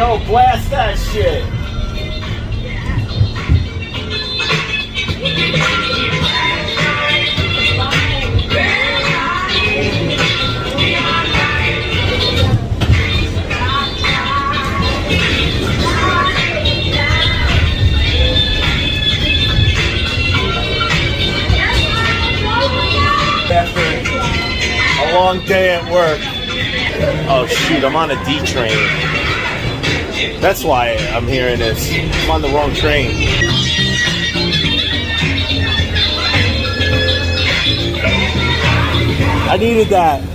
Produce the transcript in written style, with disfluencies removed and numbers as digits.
Yo, blast that shit. After a long day at work. Oh shoot, I'm on a D train. That's why I'm hearing this. I'm on the wrong train. I needed that.